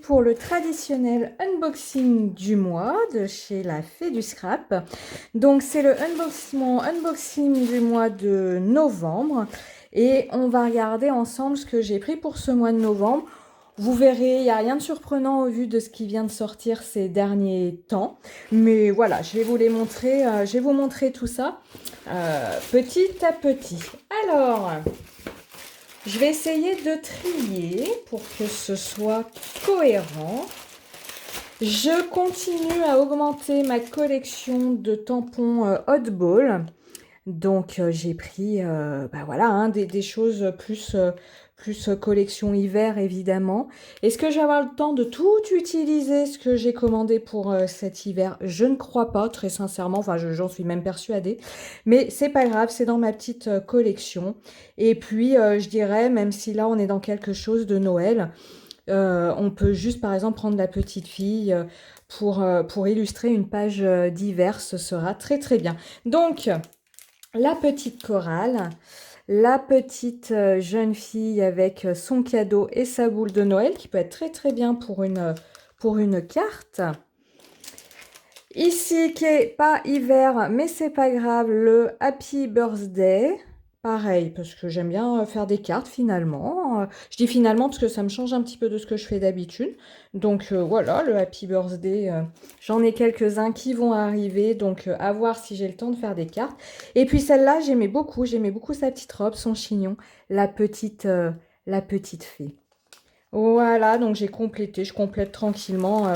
pour le traditionnel unboxing du mois de chez la Fée du Scrap. Donc c'est le unboxing du mois de novembre et on va regarder ensemble ce que j'ai pris pour ce mois de novembre. Vous verrez, il n'y a rien de surprenant au vu de ce qui vient de sortir ces derniers temps. Mais voilà, je vais vous les montrer, je vais vous montrer tout ça petit à petit. Alors, je vais essayer de trier pour que ce soit cohérent. Je continue à augmenter ma collection de tampons Oddball. Donc j'ai pris voilà, des choses plus collection hiver évidemment. Est-ce que je vais avoir le temps de tout utiliser ce que j'ai commandé pour cet hiver? Je ne crois pas, très sincèrement, enfin j'en suis même persuadée. Mais c'est pas grave, c'est dans ma petite collection. Et puis je dirais, même si là on est dans quelque chose de Noël, on peut juste par exemple prendre la petite fille pour illustrer une page d'hiver, ce sera très très bien. Donc la petite chorale, la petite jeune fille avec son cadeau et sa boule de Noël qui peut être très très bien pour une carte. Ici qui est pas hiver mais c'est pas grave, le Happy Birthday. Pareil, parce que j'aime bien faire des cartes finalement. Je dis finalement parce que ça me change un petit peu de ce que je fais d'habitude. Donc voilà, le Happy Birthday, j'en ai quelques-uns qui vont arriver. Donc à voir si j'ai le temps de faire des cartes. Et puis celle-là, j'aimais beaucoup sa petite robe, son chignon, la petite fée. Voilà, donc j'ai complété, je complète tranquillement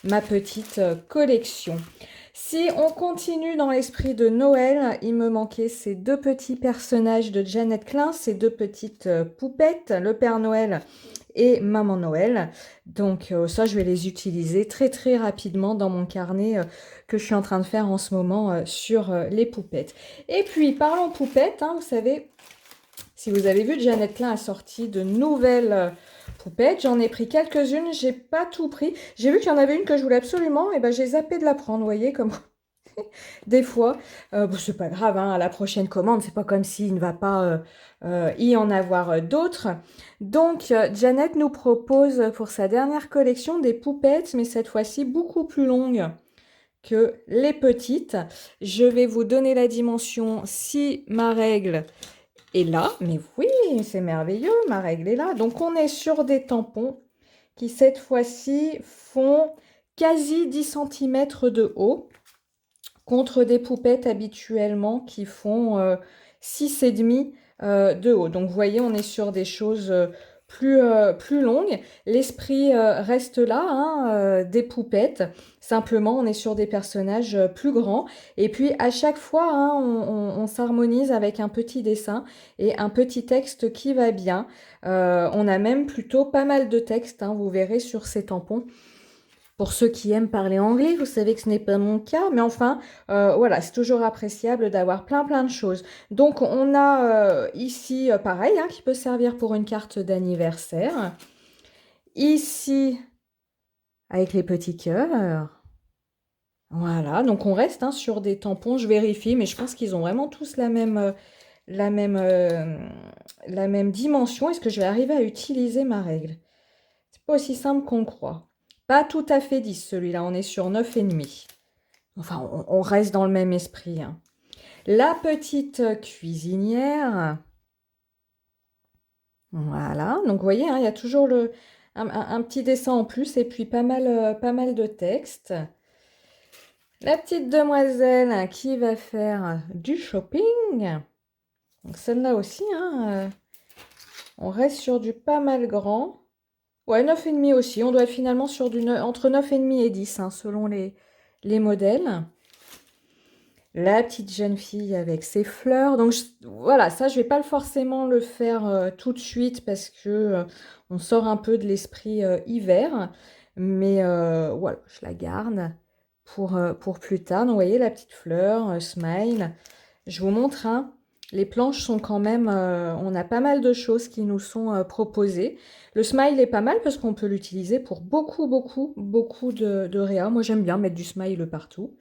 ma petite collection. Si on continue dans l'esprit de Noël, il me manquait ces deux petits personnages de Jeannette Klein, ces deux petites poupettes, le Père Noël et Maman Noël. Donc ça, je vais les utiliser très très rapidement dans mon carnet que je suis en train de faire en ce moment sur les poupettes. Et puis, parlons poupettes, hein, vous savez, si vous avez vu, Jeannette Klein a sorti de nouvelles poupettes. J'en ai pris quelques-unes, j'ai pas tout pris. J'ai vu qu'il y en avait une que je voulais absolument, et ben j'ai zappé de la prendre, vous voyez, comme des fois. Bon, c'est pas grave, hein, à la prochaine commande, c'est pas comme s'il ne va pas y en avoir d'autres. Donc, Jeannette nous propose pour sa dernière collection des poupettes, mais cette fois-ci beaucoup plus longues que les petites. Je vais vous donner la dimension si ma règle est là, mais oui, c'est merveilleux, ma règle est là. Donc on est sur des tampons qui cette fois-ci font quasi 10 cm de haut, contre des poupettes habituellement qui font 6,5 de haut. Donc vous voyez, on est sur des choses plus longues. L'esprit reste là, hein, des poupettes. Simplement, on est sur des personnages plus grands. Et puis, à chaque fois, hein, on s'harmonise avec un petit dessin et un petit texte qui va bien. On a même plutôt pas mal de texte, hein, vous verrez sur ces tampons. Pour ceux qui aiment parler anglais, vous savez que ce n'est pas mon cas, mais enfin, voilà, c'est toujours appréciable d'avoir plein de choses. Donc, on a ici, pareil, hein, qui peut servir pour une carte d'anniversaire. Ici, avec les petits cœurs. Voilà, donc on reste hein, sur des tampons, je vérifie, mais je pense qu'ils ont vraiment tous la même, euh, la même dimension. Est-ce que je vais arriver à utiliser ma règle? C'est pas aussi simple qu'on le croit. Pas tout à fait 10 celui-là, on est sur 9,5. Enfin, on reste dans le même esprit. Hein. La petite cuisinière. Voilà, donc vous voyez, hein, il y a toujours un petit dessin en plus et puis pas mal de texte. La petite demoiselle qui va faire du shopping. Donc celle-là aussi, hein, on reste sur du pas mal grand. Ouais, 9,5 aussi. On doit être finalement sur entre 9,5 et 10, hein, selon les modèles. La petite jeune fille avec ses fleurs. Donc voilà, ça, je vais pas forcément le faire tout de suite parce que on sort un peu de l'esprit hiver. Mais voilà, je la garde pour plus tard. Donc, vous voyez, la petite fleur, smile. Je vous montre, hein, les planches sont quand même... on a pas mal de choses qui nous sont proposées. Le smile est pas mal parce qu'on peut l'utiliser pour beaucoup de réa. Moi, j'aime bien mettre du smile partout.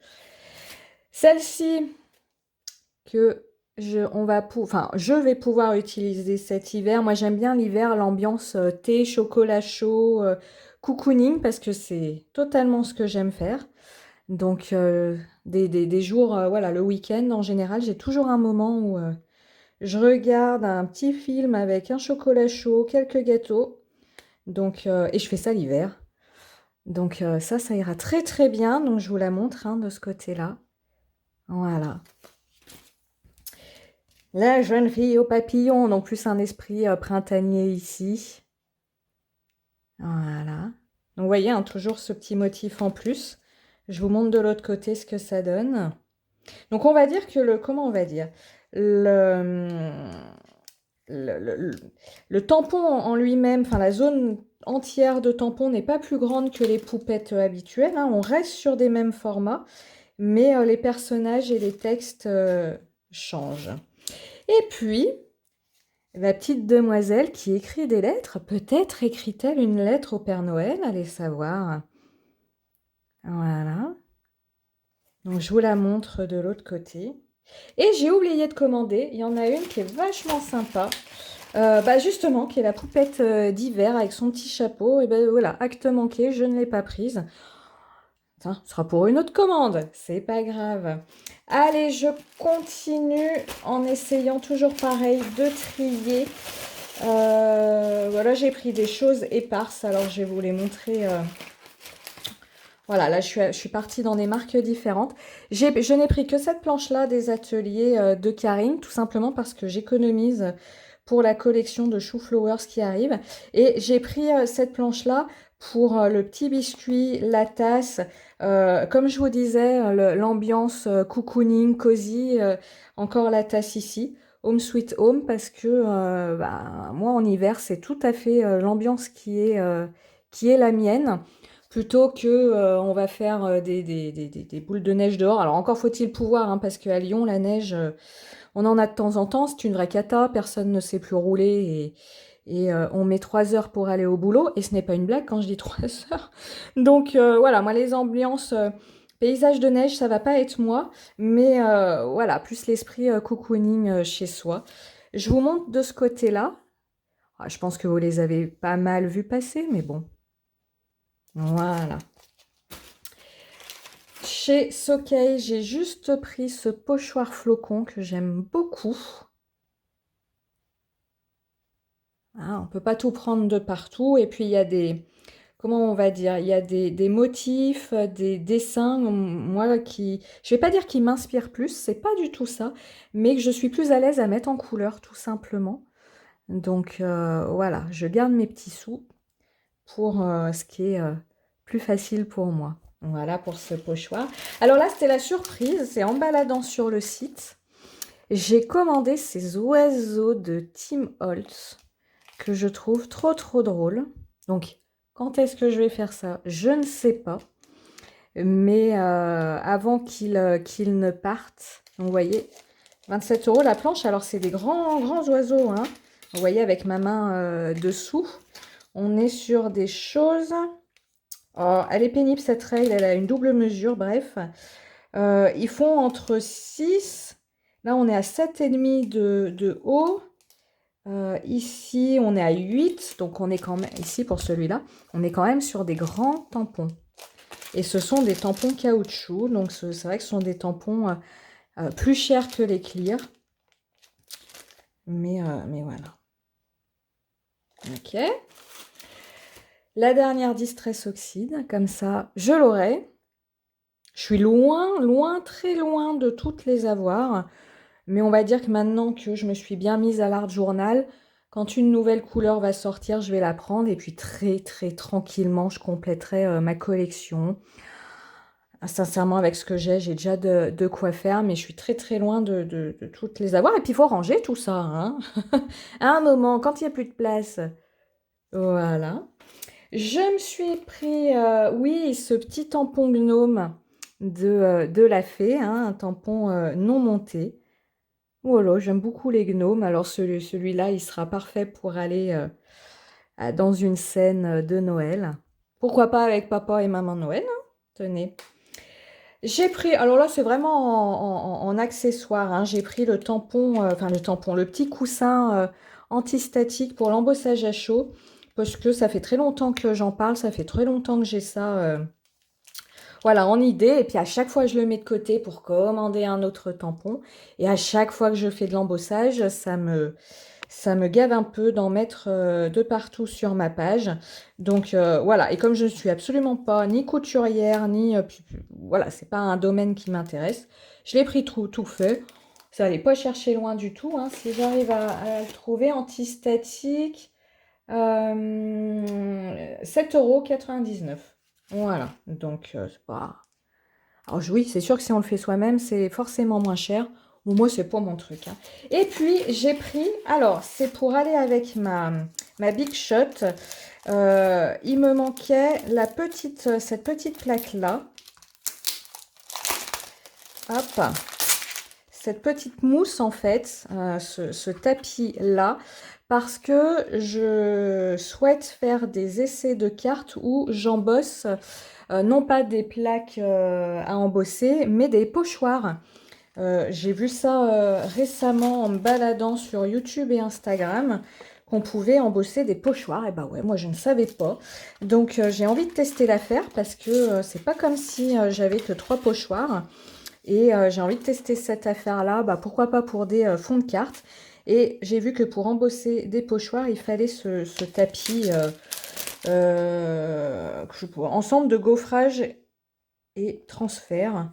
Celle-ci que je vais pouvoir utiliser cet hiver. Moi, j'aime bien l'hiver, l'ambiance thé, chocolat chaud, cocooning parce que c'est totalement ce que j'aime faire. Donc, des jours, voilà, le week-end en général, j'ai toujours un moment où je regarde un petit film avec un chocolat chaud, quelques gâteaux. Donc, et je fais ça l'hiver. Donc, ça ira très très bien. Donc, je vous la montre hein, de ce côté-là. Voilà. La jeune fille au papillon, donc plus un esprit printanier ici. Voilà. Donc, vous voyez, hein, toujours ce petit motif en plus. Je vous montre de l'autre côté ce que ça donne. Donc, on va dire que comment on va dire? Le, le tampon en lui-même, enfin la zone entière de tampon n'est pas plus grande que les poupettes habituelles. Hein. On reste sur des mêmes formats, mais les personnages et les textes changent. Et puis, la petite demoiselle qui écrit des lettres, peut-être écrit-elle une lettre au Père Noël, allez savoir. Voilà. Donc je vous la montre de l'autre côté. Et j'ai oublié de commander, il y en a une qui est vachement sympa. Justement, qui est la poupette d'hiver avec son petit chapeau. Et ben voilà, acte manqué, je ne l'ai pas prise. Ça sera pour une autre commande, c'est pas grave. Allez, je continue en essayant toujours pareil de trier. Voilà, j'ai pris des choses éparses, alors je vais vous les montrer. Voilà, là je suis partie dans des marques différentes. Je n'ai pris que cette planche-là des ateliers de Karine, tout simplement parce que j'économise pour la collection de Chou Flowers qui arrive. Et j'ai pris cette planche-là pour le petit biscuit, la tasse. Comme je vous disais, l'ambiance cocooning, cosy, encore la tasse ici. Home Sweet Home, parce que moi en hiver, c'est tout à fait l'ambiance qui est la mienne. Plutôt que on va faire des boules de neige dehors. Alors encore faut-il pouvoir, hein, parce qu'à Lyon, la neige, on en a de temps en temps, c'est une vraie cata, personne ne sait plus rouler et on met 3 heures pour aller au boulot. Et ce n'est pas une blague quand je dis 3 heures. Donc voilà, moi les ambiances paysage de neige, ça va pas être moi, mais voilà, plus l'esprit cocooning chez soi. Je vous montre de ce côté-là. Ah, je pense que vous les avez pas mal vus passer, mais bon. Voilà. Chez Sokei, j'ai juste pris ce pochoir flocon que j'aime beaucoup. Ah, on peut pas tout prendre de partout. Et puis il y a comment on va dire, il y a des motifs, des dessins, moi je vais pas dire qui m'inspirent plus, c'est pas du tout ça, mais que je suis plus à l'aise à mettre en couleur tout simplement. Donc voilà, je garde mes petits sous pour ce qui est plus facile pour moi. Voilà pour ce pochoir. Alors là, c'était la surprise. C'est en baladant sur le site. J'ai commandé ces oiseaux de Tim Holtz que je trouve trop trop drôles. Donc, quand est-ce que je vais faire ça? Je ne sais pas. Mais avant qu'ils ne partent, donc, vous voyez, 27 € la planche. Alors, c'est des grands, grands oiseaux. Hein. Vous voyez, avec ma main dessous, on est sur des choses... Oh, elle est pénible cette règle, elle a une double mesure, bref. Ils font entre 6, là on est à 7,5 de haut. Ici on est à 8, donc on est quand même, ici pour celui-là, on est quand même sur des grands tampons. Et ce sont des tampons caoutchouc, donc c'est vrai que ce sont des tampons plus chers que les clear. Mais voilà. Ok. La dernière Distress Oxide, comme ça, je l'aurai. Je suis loin, loin, très loin de toutes les avoir. Mais on va dire que maintenant que je me suis bien mise à l'art journal, quand une nouvelle couleur va sortir, je vais la prendre. Et puis très, très tranquillement, je compléterai ma collection. Sincèrement, avec ce que j'ai déjà de quoi faire. Mais je suis très, très loin de toutes les avoir. Et puis, il faut ranger tout ça. Hein. À un moment, quand il n'y a plus de place. Voilà. Je me suis pris, oui, ce petit tampon gnome de la fée, hein, un tampon non monté. Voilà, j'aime beaucoup les gnomes. Alors celui-là, il sera parfait pour aller dans une scène de Noël. Pourquoi pas avec papa et maman Noël, hein. Tenez. J'ai pris, alors là c'est vraiment en accessoire, hein. J'ai pris le tampon, le petit coussin antistatique pour l'embossage à chaud. parce que ça fait très longtemps que j'en parle, ça fait très longtemps que j'ai ça, voilà, en idée. Et puis à chaque fois, je le mets de côté pour commander un autre tampon. Et à chaque fois que je fais de l'embossage, ça me gave un peu d'en mettre de partout sur ma page. Donc voilà, et comme je ne suis absolument pas ni couturière, ni... voilà, c'est pas un domaine qui m'intéresse. Je l'ai pris tout fait. Ça n'allait pas chercher loin du tout, hein. Si j'arrive à le trouver, antistatique, 7,99 €. Voilà, donc c'est pas... Alors oui, c'est sûr que si on le fait soi-même, c'est forcément moins cher. Bon, moi, c'est pas mon truc, hein. Et puis, j'ai pris... Alors, c'est pour aller avec ma Big Shot. Il me manquait cette petite plaque-là. Hop. Cette petite mousse, en fait, ce tapis-là, parce que je souhaite faire des essais de cartes où j'embosse non pas des plaques à embosser, mais des pochoirs. J'ai vu ça récemment en me baladant sur YouTube et Instagram, qu'on pouvait embosser des pochoirs. Et bah ouais, moi je ne savais pas. Donc j'ai envie de tester l'affaire parce que c'est pas comme si j'avais que 3 pochoirs. Et j'ai envie de tester cette affaire-là, bah, pourquoi pas pour des fonds de cartes. Et j'ai vu que pour embosser des pochoirs, il fallait ce tapis ensemble de gaufrage et transfert.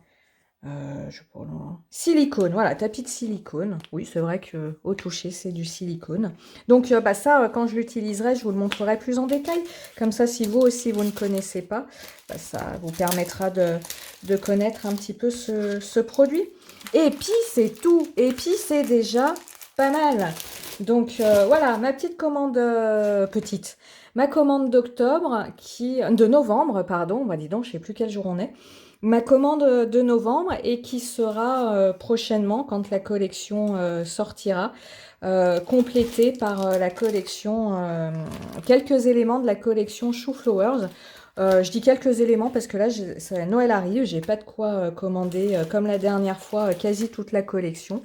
Silicone, voilà, tapis de silicone. Oui, c'est vrai que au toucher, c'est du silicone. Donc bah, ça, quand je l'utiliserai, je vous le montrerai plus en détail. Comme ça, si vous aussi, vous ne connaissez pas, bah, ça vous permettra de connaître un petit peu ce produit. Et puis, c'est tout. Et puis, c'est déjà pas mal. Donc voilà, ma petite commande ma commande de novembre, pardon. Bah, dis donc, je sais plus quel jour on est. Ma commande de novembre et qui sera prochainement, quand la collection sortira, complétée par la collection, quelques éléments de la collection Shoe Flowers. Je dis quelques éléments parce que là, Noël arrive, j'ai pas de quoi commander, comme la dernière fois, quasi toute la collection.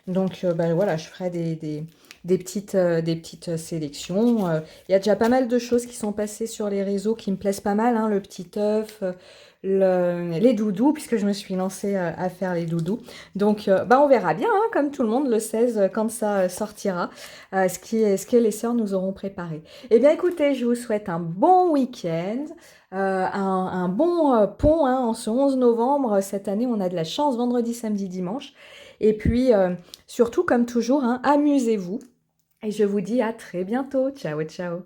Donc bah, voilà, je ferai des petites sélections. Il y a déjà pas mal de choses qui sont passées sur les réseaux qui me plaisent pas mal, hein, le petit œuf, les doudous, puisque je me suis lancée à faire les doudous. Donc, bah, on verra bien, hein, comme tout le monde, le 16, quand ça sortira, ce que les sœurs nous auront préparé. Eh bien, écoutez, je vous souhaite un bon week-end, un bon pont, hein, en ce 11 novembre. Cette année, on a de la chance, vendredi, samedi, dimanche. Et puis, surtout, comme toujours, hein, amusez-vous. Et je vous dis à très bientôt. Ciao, ciao.